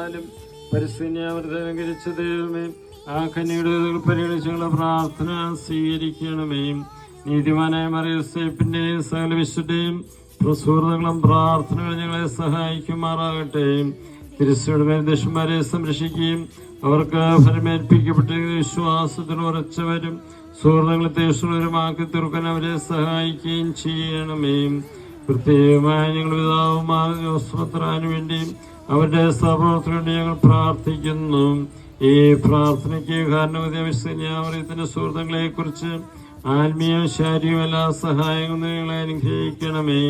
ഫലത്താലും പരിസ്ഥിതിയാവൃത്തി അലങ്കരിച്ച ദൈവമേ, ആ കന്യയുടെ പരിഗണിച്ചുള്ള പ്രാർത്ഥന സ്വീകരിക്കണമേ. നീതിമാനായ മറിയൂസേപ്പിന്റെയും സകല വിശുദ്ധയും പ്രസുഹൃതങ്ങളും പ്രാർത്ഥനകൾ ഞങ്ങളെ സഹായിക്കുമാറാകട്ടെ. തിരുസയുടെ മേൽദശന്മാരെ സംരക്ഷിക്കുകയും അവർക്ക് ഫലമേൽപ്പിക്കപ്പെട്ടിരിക്കുന്ന വിശ്വാസത്തിൽ ഉറച്ചവരും സുഹൃത്തുക്കളെ തീർച്ചയാക്കി തീർക്കാൻ അവരെ സഹായിക്കുകയും ചെയ്യണമേ. പ്രത്യേകമായി ഞങ്ങൾ പിതാവുമായ ജോസ്പത്രാനു വേണ്ടിയും അവരുടെ സഹപ്രവർത്തനു വേണ്ടി ഞങ്ങൾ പ്രാർത്ഥിക്കുന്നു. ഈ പ്രാർത്ഥനയ്ക്ക് കാരണവതിന്റെ സുഹൃത്തുക്കളെ കുറിച്ച് ആത്മീയവും ശാരീരികവും എല്ലാ സഹായങ്ങളും നിങ്ങളെ അനുഗ്രഹിക്കണമേ.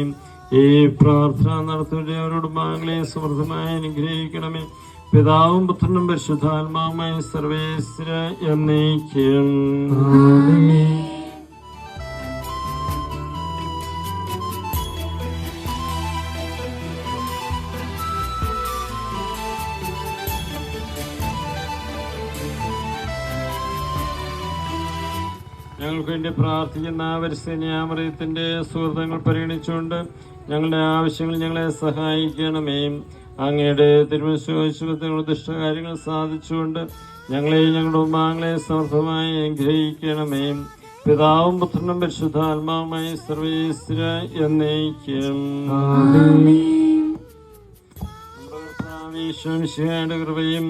ഈ പ്രാർത്ഥന നടത്തുന്ന അവരുടെ കുടുംബാംഗങ്ങളെ സമൃദ്ധമായി അനുഗ്രഹിക്കണമേ. പിതാവും പുത്രനും പരിശുദ്ധാത്മാവുമായ സർവേശ്വര എന്നേക്കും. ഞങ്ങൾക്ക് വേണ്ടി പ്രാർത്ഥിക്കുന്ന പരിസ്ഥിതിയാമറിയത്തിന്റെ സുഹൃത്തുക്കൾ പരിഗണിച്ചുകൊണ്ട് ഞങ്ങളുടെ ആവശ്യങ്ങൾ ഞങ്ങളെ സഹായിക്കണമേ. അങ്ങയുടെ തിരുമനസ്സുകളുടെ ദുഷ്ടകാര്യങ്ങൾ സാധിച്ചുകൊണ്ട് ഞങ്ങളെയും ഞങ്ങളുടെ ഉമ്മാങ്ങളെ സമർത്ഥമായി അനുഗ്രഹിക്കണമേ. പിതാവും പുത്രനും പരിശുദ്ധാത്മാവുമായി സർവേശ്വര എന്നേക്കും. ഈശോയുടെ കൃപയും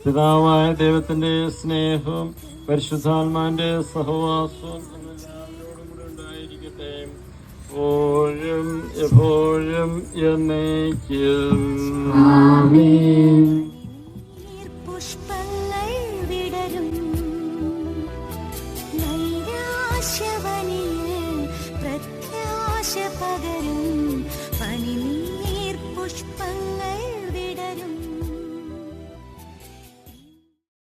പിതാവായ ദൈവത്തിന്റെ സ്നേഹവും പരിശുദ്ധാത്മാവിന്റെ സഹവാസവും എല്ലാവരോടും കൂടെ ഉണ്ടായിരിക്കട്ടെ, എപ്പോഴും എപ്പോഴും എന്നേക്കും. പുഷ്പങ്ങൾ വിടരും നൈരാശ്യവനിൽ പ്രത്യാശ പകരും